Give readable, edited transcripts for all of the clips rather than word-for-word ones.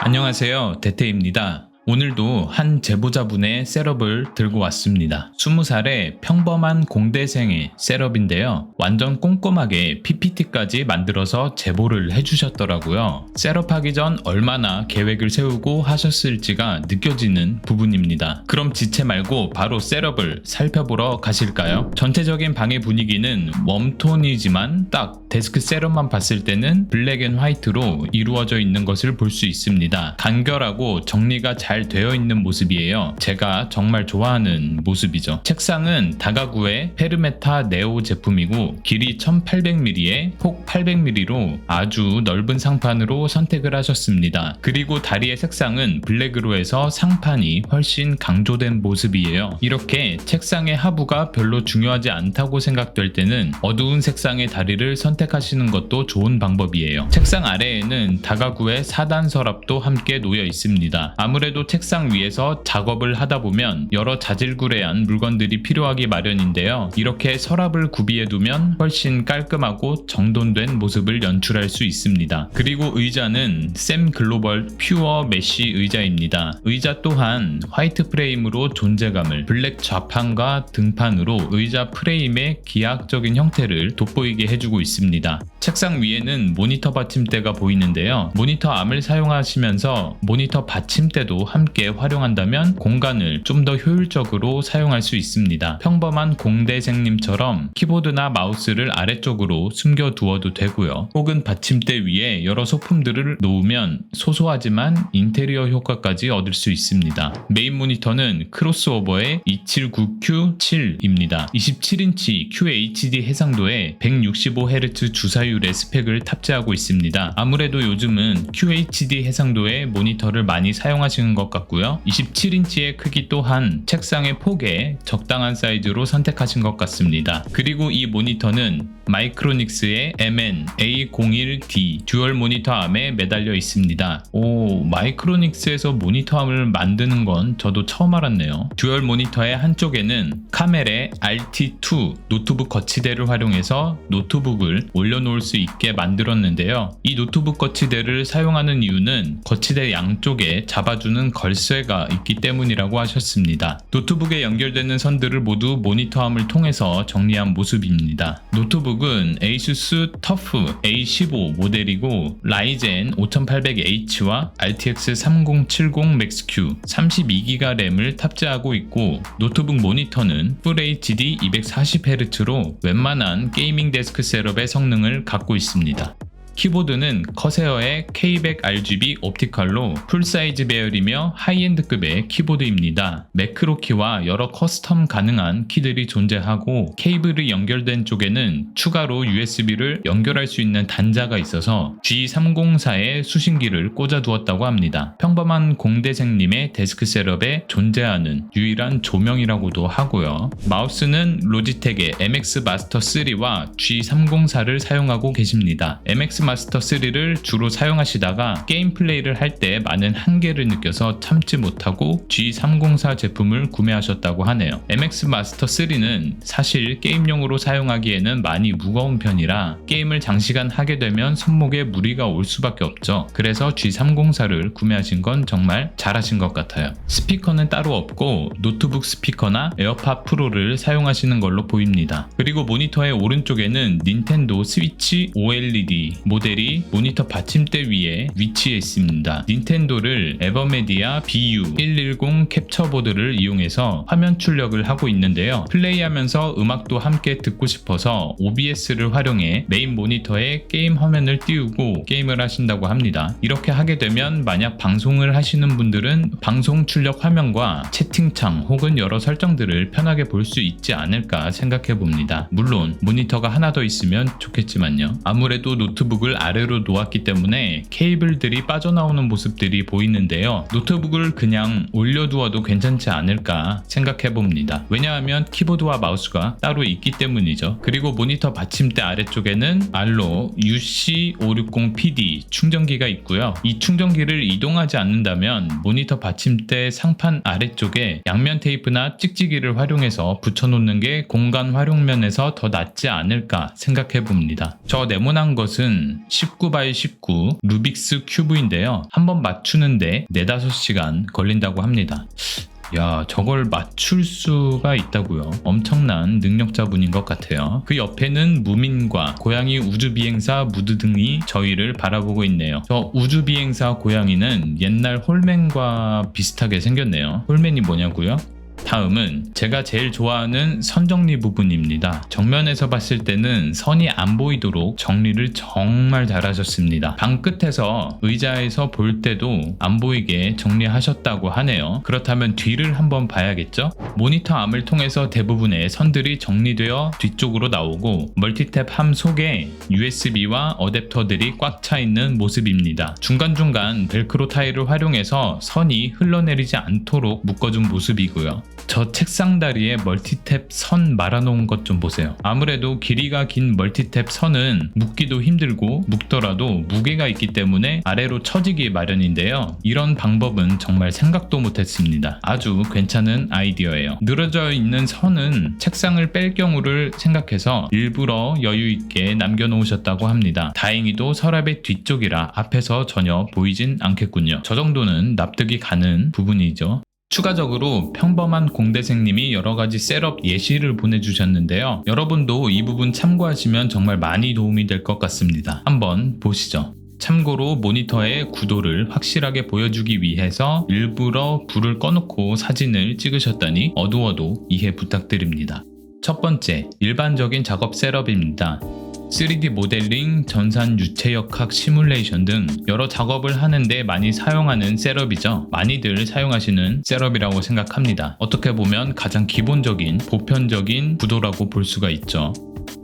안녕하세요, 대태입니다. 오늘도 한 제보자분의 셋업을 들고 왔습니다. 20살의 평범한 공대생의 셋업인데요. 완전 꼼꼼하게 PPT까지 만들어서 제보를 해주셨더라고요. 셋업하기 전 얼마나 계획을 세우고 하셨을지가 느껴지는 부분입니다. 그럼 지체 말고 바로 셋업을 살펴보러 가실까요? 전체적인 방의 분위기는 웜톤이지만 딱 데스크 셋업만 봤을 때는 블랙 앤 화이트로 이루어져 있는 것을 볼 수 있습니다. 간결하고 정리가 잘 되어 있는 모습이에요. 제가 정말 좋아하는 모습이죠. 책상은 다가구의 페르메타 네오 제품이고 길이 1800mm에 폭 800mm로 아주 넓은 상판으로 선택을 하셨습니다. 그리고 다리의 색상은 블랙으로 해서 상판이 훨씬 강조된 모습이에요. 이렇게 책상의 하부가 별로 중요하지 않다고 생각될 때는 어두운 색상의 다리를 선택하시는 것도 좋은 방법이에요. 책상 아래에는 다가구의 4단 서랍도 함께 놓여 있습니다. 아무래도 책상 위에서 작업을 하다 보면 여러 자질구레한 물건들이 필요하기 마련인데요. 이렇게 서랍을 구비해 두면 훨씬 깔끔하고 정돈된 모습을 연출할 수 있습니다. 그리고 의자는 샘 글로벌 퓨어 메쉬 의자입니다. 의자 또한 화이트 프레임으로 존재감을, 블랙 좌판과 등판으로 의자 프레임의 기하학적인 형태를 돋보이게 해주고 있습니다. 책상 위에는 모니터 받침대가 보이는데요. 모니터 암을 사용하시면서 모니터 받침대도 함께 활용한다면 공간을 좀 더 효율적으로 사용할 수 있습니다. 평범한 공대생님처럼 키보드나 마우스를 아래쪽으로 숨겨 두어도 되고요. 혹은 받침대 위에 여러 소품들을 놓으면 소소하지만 인테리어 효과까지 얻을 수 있습니다. 메인 모니터는 크로스오버의 279Q7입니다. 27인치 QHD 해상도에 165Hz 주사율의 스펙을 탑재하고 있습니다. 아무래도 요즘은 QHD 해상도의 모니터를 많이 사용하시는 것 같고요. 27인치의 크기 또한 책상의 폭에 적당한 사이즈로 선택하신 것 같습니다. 그리고 이 모니터는 마이크로닉스의 MN-A01D 듀얼 모니터 암에 매달려 있습니다. 마이크로닉스에서 모니터암을 만드는 건 저도 처음 알았네요. 듀얼 모니터의 한쪽에는 카멜의 RT2 노트북 거치대를 활용해서 노트북을 올려놓을 수 있게 만들었는데요. 이 노트북 거치대를 사용하는 이유는 거치대 양쪽에 잡아주는 걸쇠가 있기 때문이라고 하셨습니다. 노트북에 연결되는 선들을 모두 모니터암을 통해서 정리한 모습입니다. 노트북은 ASUS TUF A15 모델이고 라이젠 5800H와 RTX 3070 Max-Q 32GB 램을 탑재하고 있고 노트북 모니터는 FHD 240Hz로 웬만한 게이밍 데스크 셋업의 성능을 갖고 있습니다. 키보드는 커세어의 K100RGB 옵티컬로 풀사이즈 배열이며 하이엔드급의 키보드입니다. 매크로 키와 여러 커스텀 가능한 키들이 존재하고 케이블이 연결된 쪽에는 추가로 USB를 연결할 수 있는 단자가 있어서 G304의 수신기를 꽂아두었다고 합니다. 평범한 공대생님의 데스크 셋업에 존재하는 유일한 조명이라고도 하고요. 마우스는 로지텍의 MX 마스터 3와 G304를 사용하고 계십니다. MX 마스터 3를 주로 사용하시다가 게임 플레이를 할 때 많은 한계를 느껴서 참지 못하고 G304 제품을 구매하셨다고 하네요. MX 마스터 3는 사실 게임용으로 사용하기에는 많이 무거운 편이라 게임을 장시간 하게 되면 손목에 무리가 올 수밖에 없죠. 그래서 G304를 구매하신 건 정말 잘하신 것 같아요. 스피커는 따로 없고 노트북 스피커나 에어팟 프로를 사용하시는 걸로 보입니다. 그리고 모니터의 오른쪽에는 닌텐도 스위치 OLED 모델이 모니터 받침대 위에 위치해 있습니다. 닌텐도를 에버메디아 BU110 캡처보드를 이용해서 화면 출력을 하고 있는데요. 플레이하면서 음악도 함께 듣고 싶어서 OBS를 활용해 메인 모니터에 게임 화면을 띄우고 게임을 하신다고 합니다. 이렇게 하게 되면 만약 방송을 하시는 분들은 방송 출력 화면과 채팅창 혹은 여러 설정들을 편하게 볼 수 있지 않을까 생각해 봅니다. 물론 모니터가 하나 더 있으면 좋겠지만요. 아무래도 노트북을 아래로 놓았기 때문에 케이블들이 빠져나오는 모습들이 보이는데요. 노트북을 그냥 올려두어도 괜찮지 않을까 생각해 봅니다. 왜냐하면 키보드와 마우스가 따로 있기 때문이죠. 그리고 모니터 받침대 아래쪽에는 알로 UC560PD 충전기가 있고요. 이 충전기를 이동하지 않는다면 모니터 받침대 상판 아래쪽에 양면 테이프나 찍찍이를 활용해서 붙여놓는 게 공간 활용 면에서 더 낫지 않을까 생각해 봅니다. 저 네모난 것은 값은 19x19 루빅스 큐브인데요. 한번 맞추는데 4-5시간 걸린다고 합니다. 야, 저걸 맞출 수가 있다고요? 엄청난 능력자분인 것 같아요. 그 옆에는 무민과 고양이 우주비행사 무드 등이 저희를 바라보고 있네요. 저 우주비행사 고양이는 옛날 홀맨과 비슷하게 생겼네요. 홀맨이 뭐냐고요? 다음은 제가 제일 좋아하는 선 정리 부분입니다. 정면에서 봤을 때는 선이 안 보이도록 정리를 정말 잘하셨습니다. 방 끝에서 의자에서 볼 때도 안 보이게 정리하셨다고 하네요. 그렇다면 뒤를 한번 봐야겠죠? 모니터 암을 통해서 대부분의 선들이 정리되어 뒤쪽으로 나오고 멀티탭 함 속에 USB와 어댑터들이 꽉 차 있는 모습입니다. 중간중간 벨크로 타일을 활용해서 선이 흘러내리지 않도록 묶어준 모습이고요. 저 책상 다리에 멀티탭 선 말아놓은 것 좀 보세요. 아무래도 길이가 긴 멀티탭 선은 묶기도 힘들고 묶더라도 무게가 있기 때문에 아래로 처지기 마련인데요. 이런 방법은 정말 생각도 못했습니다. 아주 괜찮은 아이디어예요. 늘어져 있는 선은 책상을 뺄 경우를 생각해서 일부러 여유 있게 남겨놓으셨다고 합니다. 다행히도 서랍의 뒤쪽이라 앞에서 전혀 보이진 않겠군요. 저 정도는 납득이 가는 부분이죠. 추가적으로 평범한 공대생님이 여러가지 셋업 예시를 보내주셨는데요. 여러분도 이 부분 참고하시면 정말 많이 도움이 될 것 같습니다. 한번 보시죠. 참고로 모니터의 구도를 확실하게 보여주기 위해서 일부러 불을 꺼놓고 사진을 찍으셨다니 어두워도 이해 부탁드립니다. 첫 번째, 일반적인 작업 셋업입니다. 3D 모델링, 전산 유체역학 시뮬레이션 등 여러 작업을 하는데 많이 사용하는 셋업이죠. 많이들 사용하시는 셋업이라고 생각합니다. 어떻게 보면 가장 기본적인, 보편적인 구도라고 볼 수가 있죠.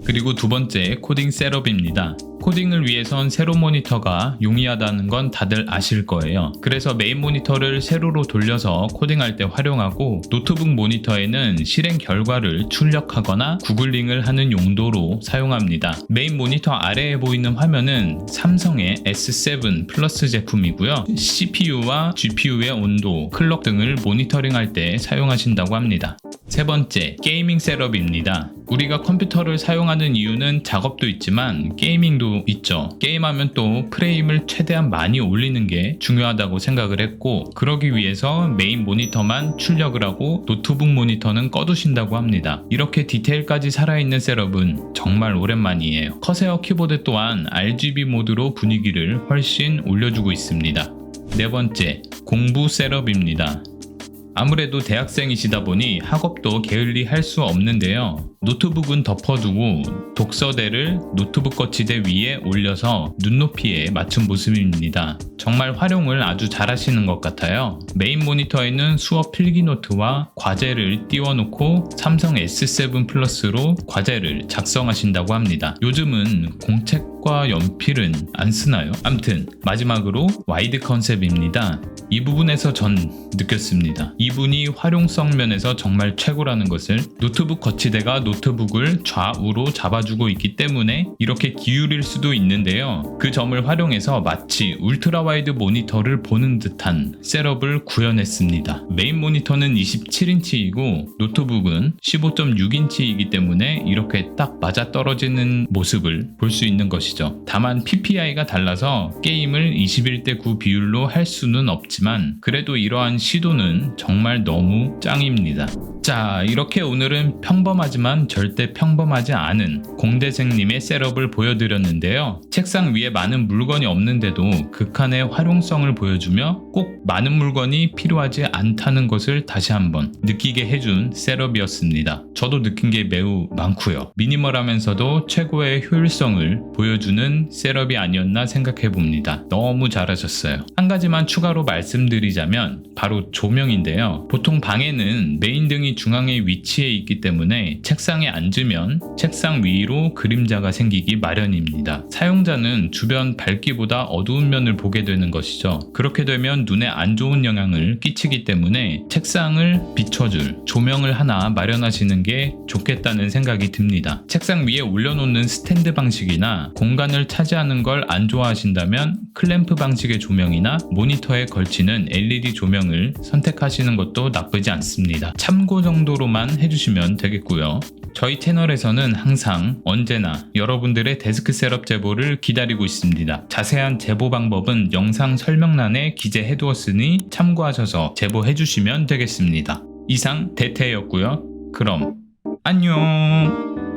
그리고 두 번째, 코딩 셋업입니다. 코딩을 위해선 세로 모니터가 용이하다는 건 다들 아실 거예요. 그래서 메인 모니터를 세로로 돌려서 코딩할 때 활용하고 노트북 모니터에는 실행 결과를 출력하거나 구글링을 하는 용도로 사용합니다. 메인 모니터 아래에 보이는 화면은 삼성의 S7 플러스 제품이고요. CPU와 GPU의 온도, 클럭 등을 모니터링할 때 사용하신다고 합니다. 세 번째, 게이밍 셋업입니다. 우리가 컴퓨터를 사용하는 이유는 작업도 있지만 게이밍도 있죠. 게임하면 또 프레임을 최대한 많이 올리는 게 중요하다고 생각을 했고, 그러기 위해서 메인 모니터만 출력을 하고 노트북 모니터는 꺼두신다고 합니다. 이렇게 디테일까지 살아있는 셋업은 정말 오랜만이에요. 커세어 키보드 또한 RGB 모드로 분위기를 훨씬 올려주고 있습니다. 네 번째, 공부 셋업입니다. 아무래도 대학생이시다 보니 학업도 게을리 할 수 없는데요. 노트북은 덮어두고 독서대를 노트북 거치대 위에 올려서 눈높이에 맞춘 모습입니다. 정말 활용을 아주 잘하시는 것 같아요. 메인 모니터에는 수업 필기노트와 과제를 띄워놓고 삼성 S7 플러스로 과제를 작성하신다고 합니다. 요즘은 공책과 연필은 안 쓰나요? 암튼 마지막으로 와이드 컨셉입니다. 이 부분에서 전 느꼈습니다. 이분이 활용성 면에서 정말 최고라는 것을. 노트북 거치대가 노트북을 좌우로 잡아주고 있기 때문에 이렇게 기울일 수도 있는데요. 그 점을 활용해서 마치 울트라 와이드 모니터를 보는 듯한 셋업을 구현했습니다. 메인 모니터는 27인치이고 노트북은 15.6인치이기 때문에 이렇게 딱 맞아떨어지는 모습을 볼 수 있는 것이죠. 다만 PPI가 달라서 게임을 21:9 비율로 할 수는 없지만 그래도 이러한 시도는 정말 너무 짱입니다. 자, 이렇게 오늘은 평범하지만 절대 평범하지 않은 공대생님의 셋업을 보여드렸는데요. 책상 위에 많은 물건이 없는데도 극한의 활용성을 보여주며 꼭 많은 물건이 필요하지 않다는 것을 다시 한번 느끼게 해준 셋업이었습니다. 저도 느낀 게 매우 많고요. 미니멀하면서도 최고의 효율성을 보여주는 셋업이 아니었나 생각해봅니다. 너무 잘하셨어요. 한 가지만 추가로 말씀드리자면 바로 조명인데요. 보통 방에는 메인 등이 중앙에 위치해 있기 때문에 책상에 앉으면 책상 위로 그림자가 생기기 마련입니다. 사용자는 주변 밝기보다 어두운 면을 보게 되는 것이죠. 그렇게 되면 눈에 안 좋은 영향을 끼치기 때문에 책상을 비춰줄 조명을 하나 마련하시는 게 좋겠다는 생각이 듭니다. 책상 위에 올려놓는 스탠드 방식이나 공간을 차지하는 걸 안 좋아하신다면 클램프 방식의 조명이나 모니터에 걸치는 LED 조명을 선택하시는 것도 나쁘지 않습니다. 참고 정도로만 해주시면 되겠고요. 저희 채널에서는 항상 언제나 여러분들의 데스크 셋업 제보를 기다리고 있습니다. 자세한 제보 방법은 영상 설명란에 기재해 두었으니 참고하셔서 제보해 주시면 되겠습니다. 이상 대태였고요. 그럼 안녕.